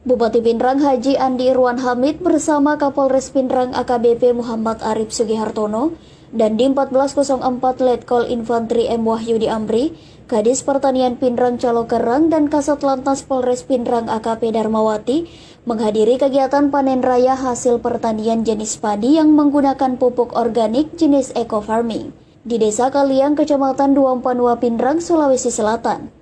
Bupati Pindrang Haji Andi Irwan Hamid bersama Kapolres Pindrang AKBP Muhammad Arif Sugihartono dan Dim 1404 Letkol Infantri M. Wahyudi Amri, Kadis Pertanian Pindrang Calokerang dan Kasat Lantas Polres Pindrang AKP Darmawati menghadiri kegiatan panen raya hasil pertanian jenis padi yang menggunakan pupuk organik jenis eco farming di Desa Kaliang, Kecamatan Duampanua, Pindrang, Sulawesi Selatan.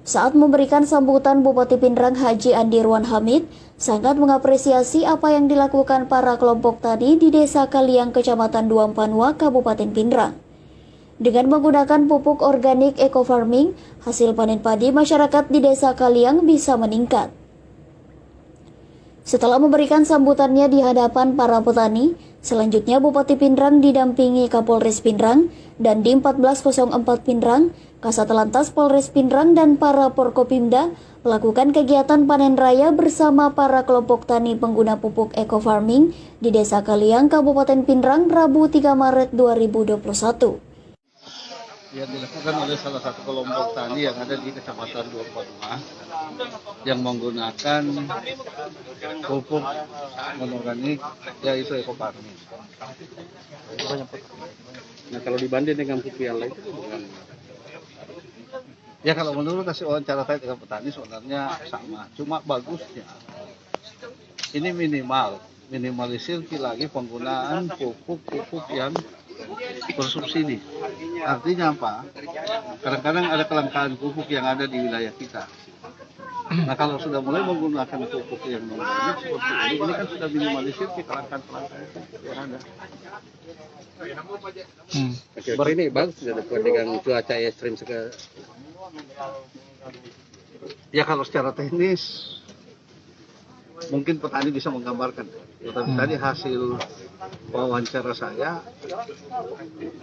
Saat memberikan sambutan, Bupati Pindrang Haji Andi Irwan Hamid sangat mengapresiasi apa yang dilakukan para kelompok tani di Desa Kaliang, Kecamatan Duampanua, Kabupaten Pindrang. Dengan menggunakan pupuk organik eco farming, hasil panen padi masyarakat di Desa Kaliang bisa meningkat. Setelah memberikan sambutannya di hadapan para petani, selanjutnya Bupati Pindrang didampingi Kapolres Pindrang dan Dim 1404 Pindrang, Kasat Lantas Polres Pindrang dan para Porkopimda melakukan kegiatan panen raya bersama para kelompok tani pengguna pupuk eco farming di Desa Kaliang, Kabupaten Pindrang, Rabu 3 Maret 2021. Yang dilakukan oleh salah satu kelompok tani yang ada di Kecamatan Duampanua yang menggunakan pupuk non-organik, yaitu eco farming. Nah, kalau dibanding dengan pupuk yang lain, ya kalau menurut hasil wawancara saya dengan petani sebenarnya sama, cuma bagusnya ini minimalisir lagi penggunaan pupuk yang bersubsidi. Artinya apa? Kadang-kadang ada kelangkaan pupuk yang ada di wilayah kita. Nah, kalau sudah mulai menggunakan pupuk yang non-organik seperti ini kan sudah minimalisir kelangkaan yang ada. Seperti ini bagus dengan cuaca ekstrim sekarang. Ya kalau secara teknis mungkin petani bisa menggambarkan, tetapi tadi hasil wawancara saya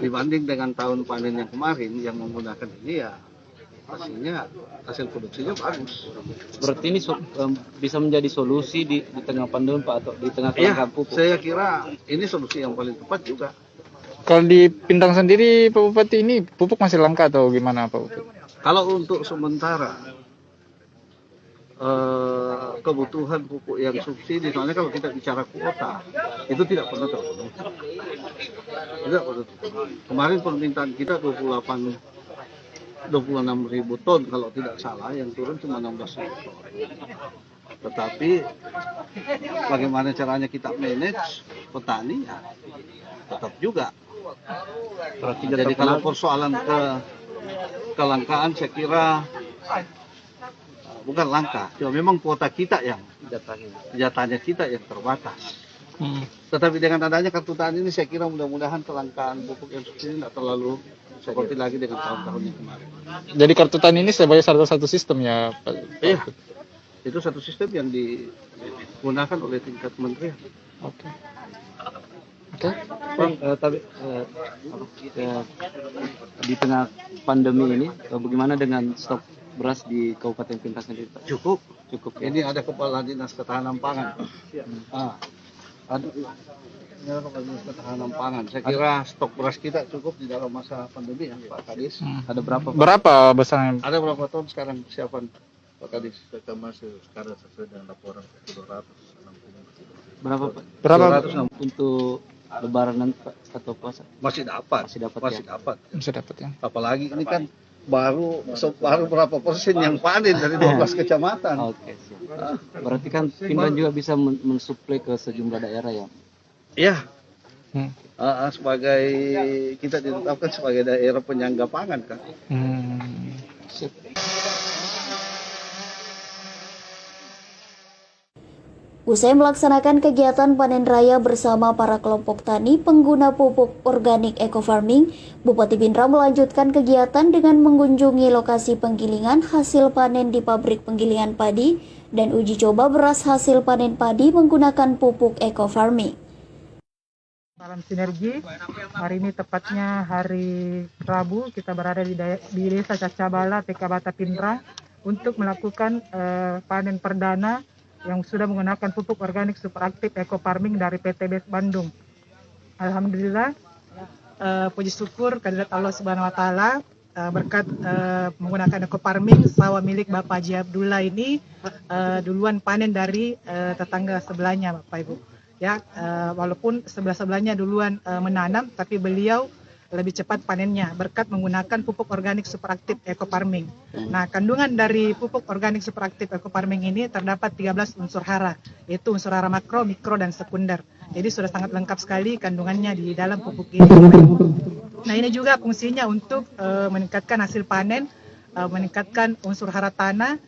dibanding dengan tahun panen yang kemarin yang menggunakan ini, ya hasil produksinya bagus. Berarti ini bisa menjadi solusi di tengah pandemi Pak, atau di tengah kelangkaan pupuk? Saya kira ini solusi yang paling tepat juga. Kalau di Pindrang sendiri Pak Bupati, ini pupuk masih langka atau gimana Pak Bupati? Kalau untuk sementara kebutuhan pupuk yang subsidi, soalnya kalau kita bicara kuota itu tidak pernah terpenuhi. Kemarin permintaan kita 26.000 ton kalau tidak salah, yang turun cuma 16.000 ton. Tetapi bagaimana caranya kita manage petani, ya, tetap juga. Jadi kalau persoalan kelangkaan, saya kira bukan langka, cuma memang kuota kita yang jatahnya kita yang terbatas. Tetapi dengan adanya kartu tani ini, saya kira mudah-mudahan kelangkaan pupuk yang subsidi tidak terlalu seperti lagi dengan tahun-tahun yang kemarin. Jadi kartu tani ini sebagai salah satu sistem ya Pak? Iya, itu satu sistem yang digunakan oleh tingkat kementerian. Oke. Bang, di tengah pandemi ini, bagaimana dengan stok beras di Kabupaten Pindrang sendiri Pak? Cukup. Ya? Ini ada Kepala Dinas Ketahanan Pangan. Ada Kepala Dinas Ketahanan Pangan. Saya kira stok beras kita cukup di dalam masa pandemi, ya, Pak Kadis. Ada berapa Pak? Berapa besarnya? Ada berapa ton sekarang persiapan, Pak Kadis? Kita masih sekarang sesuai dengan laporan 260 kilo. Berapa Pak? Berapa? 260. Untuk Lebaran nanti Pak, atau puasa? Masih dapat. Masih dapat. Bisa dapat ya. Apalagi ini kan baru berapa persen yang panen dari 12 kecamatan. Oke, siap. Berarti kan Pindrang juga bisa mensuplai ke sejumlah daerah ya? Iya. Sebagai kita ditetapkan sebagai daerah penyangga pangan kan. Sip. Usai melaksanakan kegiatan panen raya bersama para kelompok tani pengguna pupuk organik eco farming, Bupati Pindrang melanjutkan kegiatan dengan mengunjungi lokasi penggilingan hasil panen di pabrik penggilingan padi dan uji coba beras hasil panen padi menggunakan pupuk eco farming. Salam sinergi. Hari ini tepatnya hari Rabu, kita berada di Desa Cacabala, TK Bata Pindrang untuk melakukan panen perdana yang sudah menggunakan pupuk organik super aktif eco farming dari PT BES Bandung. Alhamdulillah, puji syukur kehadirat Allah Subhanahu wa taala, berkat menggunakan eco farming, sawah milik Bapak Haji Abdullah ini duluan panen dari tetangga sebelahnya, Bapak Ibu. Ya, walaupun sebelahnya duluan menanam, tapi beliau lebih cepat panennya berkat menggunakan pupuk organik superaktif eco farming. Nah, kandungan dari pupuk organik superaktif eco farming ini terdapat 13 unsur hara, yaitu unsur hara makro, mikro, dan sekunder. Jadi sudah sangat lengkap sekali kandungannya di dalam pupuk ini. Nah, ini juga fungsinya untuk meningkatkan hasil panen, meningkatkan unsur hara tanah,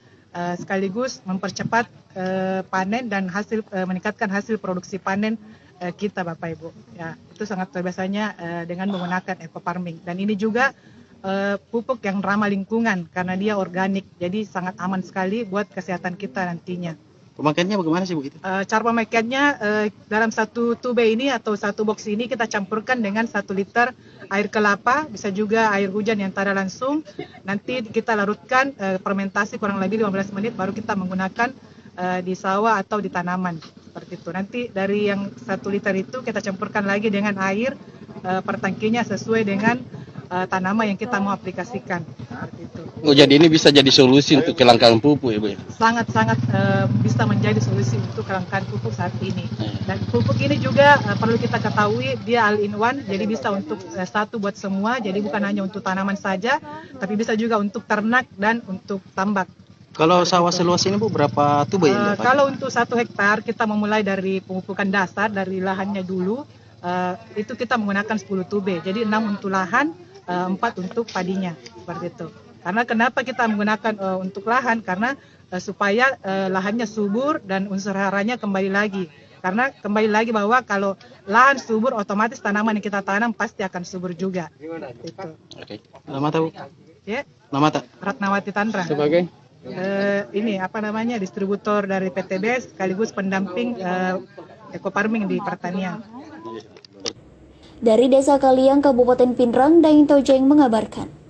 sekaligus mempercepat panen dan meningkatkan hasil produksi panen kita, Bapak Ibu. Ya, itu sangat biasanya dengan menggunakan eco farming. Dan ini juga pupuk yang ramah lingkungan karena dia organik, jadi sangat aman sekali buat kesehatan kita nantinya. Pemakaiannya bagaimana sih Bu itu? Cara pemakaiannya dalam satu tube ini atau satu box ini kita campurkan dengan 1 liter air kelapa, bisa juga air hujan yang tak ada langsung. Nanti kita larutkan fermentasi kurang lebih 15 menit baru kita menggunakan di sawah atau di tanaman, seperti itu. Nanti dari yang 1 liter itu kita campurkan lagi dengan air per tangkinya sesuai dengan tanaman yang kita mau aplikasikan, seperti itu. Oh, jadi ini bisa jadi solusi untuk kelangkaan pupuk ya Bu ya? Sangat-sangat bisa menjadi solusi untuk kelangkaan pupuk saat ini. Dan pupuk ini juga perlu kita ketahui dia all in one, jadi bisa untuk satu buat semua, jadi bukan hanya untuk tanaman saja, tapi bisa juga untuk ternak dan untuk tambak. Kalau sawah seluas ini Bu, berapa tube ya? Kalau untuk 1 hektar kita memulai dari pemupukan dasar dari lahannya dulu, itu kita menggunakan 10 tube, jadi 6 untuk lahan, 4 untuk padinya, seperti itu. Karena kenapa kita menggunakan untuk lahan? Karena supaya lahannya subur dan unsur haranya kembali lagi. Karena kembali lagi bahwa kalau lahan subur, otomatis tanaman yang kita tanam pasti akan subur juga. Itu. Oke. Nama tahu? Ya. Nama tak? Ratnawati Tantra. Sebagai Ini apa namanya, distributor dari PTBS sekaligus pendamping eco farming di pertanian. Dari Desa Kaliang, Kabupaten Pinrang, Daeng Tojeng mengabarkan.